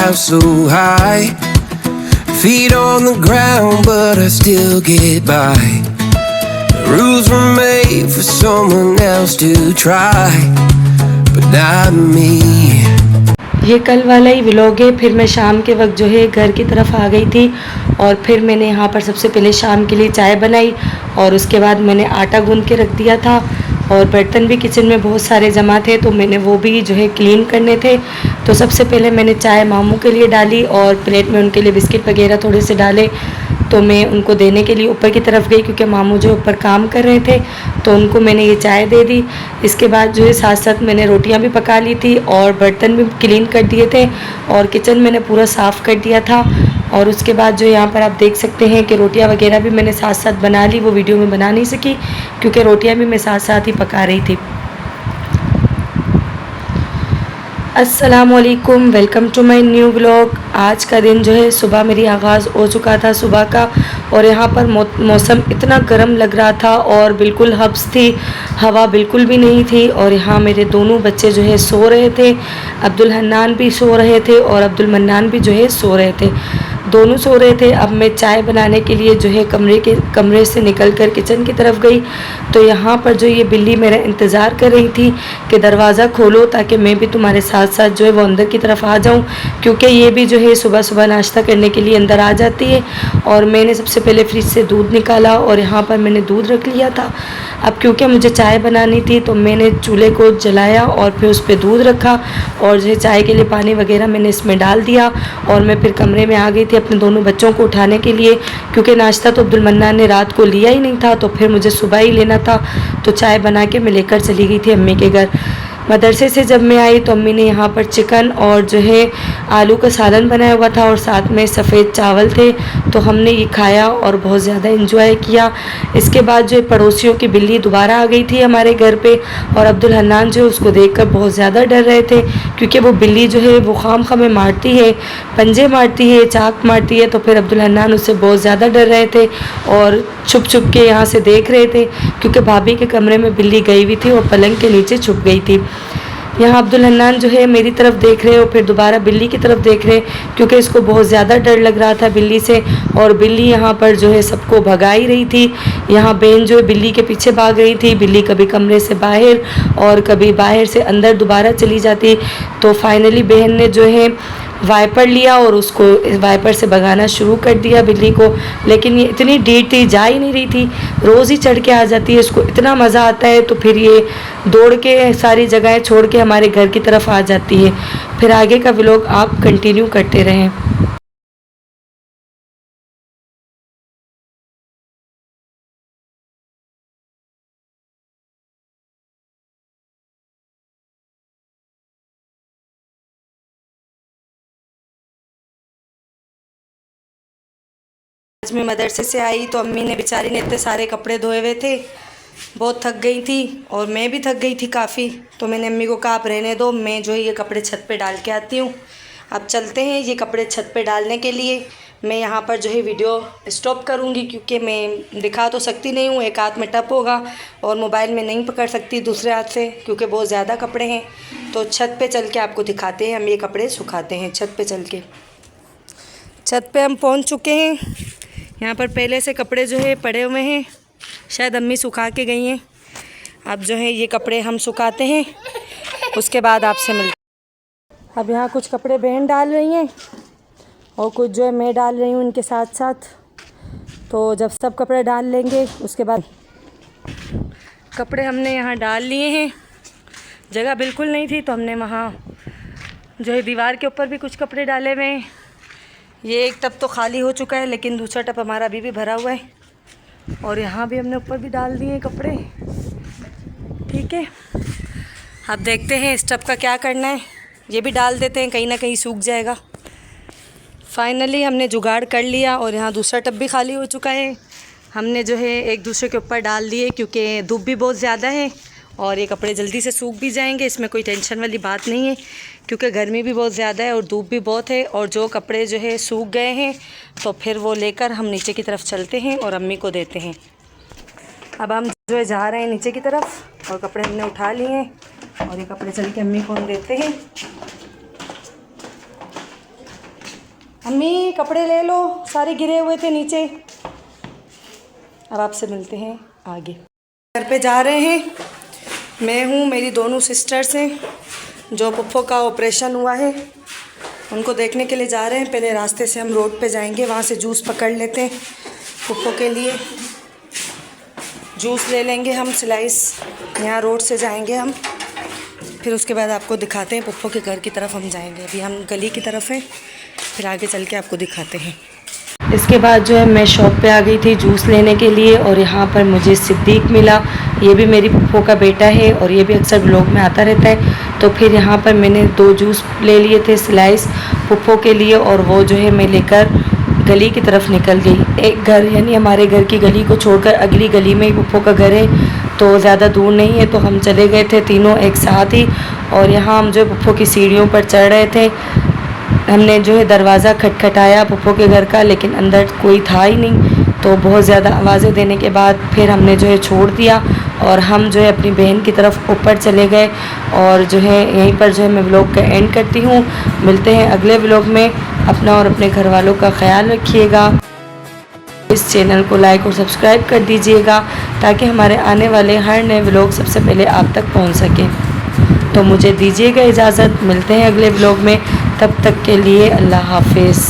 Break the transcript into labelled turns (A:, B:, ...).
A: house so high, feet on the ground, but I still get by. The rules were made for someone else to try, but not me.
B: ये कल वाला ही vlog है। फिर मैं शाम के वक्त जो है घर की तरफ आ गई थी और फिर मैंने यहाँ पर सबसे पहले शाम के लिए चाय बनाई और उसके बाद मैंने आटा गूंद के रख दिया था और बर्तन भी किचन में बहुत सारे जमा थे तो मैंने वो भी जो है क्लीन करने थे। तो सबसे पहले मैंने चाय मामू के लिए डाली और प्लेट में उनके लिए बिस्किट वगैरह थोड़े से डाले। तो मैं उनको देने के लिए ऊपर की तरफ गई क्योंकि मामू जो ऊपर काम कर रहे थे, तो उनको मैंने ये चाय दे दी। इसके बाद जो है साथ साथ मैंने रोटियां भी पका ली थी और बर्तन भी क्लीन कर दिए थे और किचन मैंने पूरा साफ़ कर दिया था। और उसके बाद जो यहाँ पर आप देख सकते हैं कि रोटियां वगैरह भी मैंने साथ साथ बना ली। वो वीडियो में बना नहीं सकी क्योंकि रोटियां भी मैं साथ साथ ही पका रही थी। अस्सलामुअलैकुम, welcome to my new vlog. आज का दिन जो है सुबह मेरी आगाज़ हो चुका था सुबह का और यहाँ पर मौसम इतना गर्म लग रहा था और बिल्कुल हब्स थी, हवा बिल्कुल भी नहीं थी। और यहाँ मेरे दोनों बच्चे जो है सो रहे थे, अब्दुल हन्नान भी सो रहे थे और अब्दुल मन्नान भी जो है सो रहे थे, दोनों सो रहे थे। अब मैं चाय बनाने के लिए जो है कमरे से निकल कर किचन की तरफ गई तो यहाँ पर जो ये बिल्ली मेरा इंतज़ार कर रही थी कि दरवाज़ा खोलो ताकि मैं भी तुम्हारे साथ साथ जो है वो अंदर की तरफ आ जाऊँ, क्योंकि ये भी जो है सुबह सुबह नाश्ता करने के लिए अंदर आ जाती है। और मैंने सबसे पहले फ्रिज से दूध निकाला और यहाँ पर मैंने दूध रख लिया था। अब क्योंकि मुझे चाय बनानी थी तो मैंने चूल्हे को जलाया और फिर उस पर दूध रखा और जो है चाय के लिए पानी वगैरह मैंने इसमें डाल दिया और मैं फिर कमरे में आ गई थी अपने दोनों बच्चों को उठाने के लिए, क्योंकि नाश्ता तो अब्दुल मन्नान ने रात को लिया ही नहीं था तो फिर मुझे सुबह ही लेना था। तो चाय बना के मैं लेकर चली गई थी अम्मी के घर। मदरसे से जब मैं आई तो अम्मी ने यहाँ पर चिकन और जो है आलू का सालन बनाया हुआ था और साथ में सफ़ेद चावल थे, तो हमने ये खाया और बहुत ज़्यादा एंजॉय किया। इसके बाद जो पड़ोसियों की बिल्ली दोबारा आ गई थी हमारे घर पे और अब्दुल हन्नान जो उसको देखकर बहुत ज़्यादा डर रहे थे, क्योंकि वो बिल्ली जो है वो खाम में मारती है, पंजे मारती है, चाक मारती है। तो फिर अब्दुल हन्नान उससे बहुत ज़्यादा डर रहे थे और छुप छुप के यहाँ से देख रहे थे, क्योंकि भाभी के कमरे में बिल्ली गई हुई थी और पलंग के नीचे छुप गई थी। यहाँ अब्दुल हन्नान जो है मेरी तरफ देख रहे और फिर दोबारा बिल्ली की तरफ देख रहे, क्योंकि इसको बहुत ज़्यादा डर लग रहा था बिल्ली से। और बिल्ली यहाँ पर जो है सबको भगा ही रही थी। यहाँ बहन जो है बिल्ली के पीछे भाग रही थी, बिल्ली कभी कमरे से बाहर और कभी बाहर से अंदर दोबारा चली जाती। तो फाइनली बहन ने जो है वाइपर लिया और उसको वाइपर से भगाना शुरू कर दिया बिल्ली को, लेकिन ये इतनी ढीठ थी, जा ही नहीं रही थी। रोज़ ही चढ़ के आ जाती है, इसको इतना मज़ा आता है तो फिर ये दौड़ के सारी जगहें छोड़ के हमारे घर की तरफ आ जाती है। फिर आगे का व्लॉग आप कंटिन्यू करते रहें। आज मैं मदरसे से आई तो अम्मी ने बेचारी ने इतने सारे कपड़े धोए हुए थे, बहुत थक गई थी और मैं भी थक गई थी काफ़ी। तो मैंने अम्मी को कहा आप रहने दो, मैं जो है ये कपड़े छत पे डाल के आती हूँ। अब चलते हैं ये कपड़े छत पे डालने के लिए। मैं यहाँ पर जो है वीडियो स्टॉप करूँगी क्योंकि मैं दिखा तो सकती नहीं हूँ, एक हाथ में टप होगा और मोबाइल में नहीं पकड़ सकती दूसरे हाथ से क्योंकि बहुत ज़्यादा कपड़े हैं। तो छत पे चल के आपको दिखाते हैं हम ये कपड़े सुखाते हैं छत पे चल के। छत पे हम पहुँच चुके हैं। यहाँ पर पहले से कपड़े जो है पड़े हुए हैं, शायद अम्मी सुखा के गई हैं। अब जो है ये कपड़े हम सुखाते हैं, उसके बाद आपसे मिलते हैं। अब यहाँ कुछ कपड़े बहन डाल रही हैं और कुछ जो है मैं डाल रही हूँ इनके साथ साथ। तो जब सब कपड़े डाल लेंगे उसके बाद कपड़े हमने यहाँ डाल लिए हैं। जगह बिल्कुल नहीं थी तो हमने वहाँ जो है दीवार के ऊपर भी कुछ कपड़े डाले हुए हैं। ये एक टब तो खाली हो चुका है लेकिन दूसरा टब हमारा अभी भी भरा हुआ है और यहाँ भी हमने ऊपर भी डाल दिए कपड़े। ठीक है, अब देखते हैं इस टब का क्या करना है। ये भी डाल देते हैं, कहीं ना कहीं सूख जाएगा। फाइनली हमने जुगाड़ कर लिया और यहाँ दूसरा टब भी खाली हो चुका है। हमने जो है एक दूसरे के ऊपर डाल दिए क्योंकि धूप भी बहुत ज़्यादा है और ये कपड़े जल्दी से सूख भी जाएंगे, इसमें कोई टेंशन वाली बात नहीं है क्योंकि गर्मी भी बहुत ज़्यादा है और धूप भी बहुत है। और जो कपड़े जो है सूख गए हैं तो फिर वो लेकर हम नीचे की तरफ चलते हैं और अम्मी को देते हैं। अब हम जो है जा रहे हैं नीचे की तरफ और कपड़े हमने उठा लिए हैं और ये कपड़े चल के अम्मी को हम देते हैं। अम्मी कपड़े ले लो, सारे गिरे हुए थे नीचे। अब आपसे मिलते हैं आगे। घर पे जा रहे हैं, मैं हूँ, मेरी दोनों सिस्टर्स हैं। जो पप्पो का ऑपरेशन हुआ है उनको देखने के लिए जा रहे हैं। पहले रास्ते से हम रोड पे जाएंगे, वहाँ से जूस पकड़ लेते हैं, पप्पो के लिए जूस ले लेंगे हम स्लाइस। यहाँ रोड से जाएंगे हम, फिर उसके बाद आपको दिखाते हैं पप्पो के घर की तरफ हम जाएंगे। अभी हम गली की तरफ हैं, फिर आगे चल के आपको दिखाते हैं। इसके बाद जो है मैं शॉप पे आ गई थी जूस लेने के लिए, और यहाँ पर मुझे सिद्दीक मिला। ये भी मेरी पप्पो का बेटा है और ये भी अक्सर व्लॉग में आता रहता है। तो फिर यहाँ पर मैंने 2 जूस ले लिए थे स्लाइस पप्पो के लिए, और वो जो है मैं लेकर गली की तरफ निकल गई। एक घर यानी हमारे घर की गली को छोड़कर अगली गली में ही पप्पो का घर है, तो ज़्यादा दूर नहीं है। तो हम चले गए थे तीनों एक साथ ही, और यहाँ हम जो पप्पो की सीढ़ियों पर चढ़ रहे थे। हमने जो है दरवाज़ा खटखटाया पप्पो के घर का, लेकिन अंदर कोई था ही नहीं। तो बहुत ज़्यादा आवाज़ें देने के बाद फिर हमने जो है छोड़ दिया, और हम जो है अपनी बहन की तरफ ऊपर चले गए। और जो है यहीं पर जो है मैं व्लॉग का एंड करती हूँ। मिलते हैं अगले व्लॉग में। अपना और अपने घर वालों का ख्याल रखिएगा। इस चैनल को लाइक और सब्सक्राइब कर दीजिएगा, ताकि हमारे आने वाले हर नए व्लॉग सबसे पहले आप तक पहुँच सकें। तो मुझे दीजिएगा इजाज़त, मिलते हैं अगले व्लॉग में। तब तक के लिए अल्लाह हाफिज़।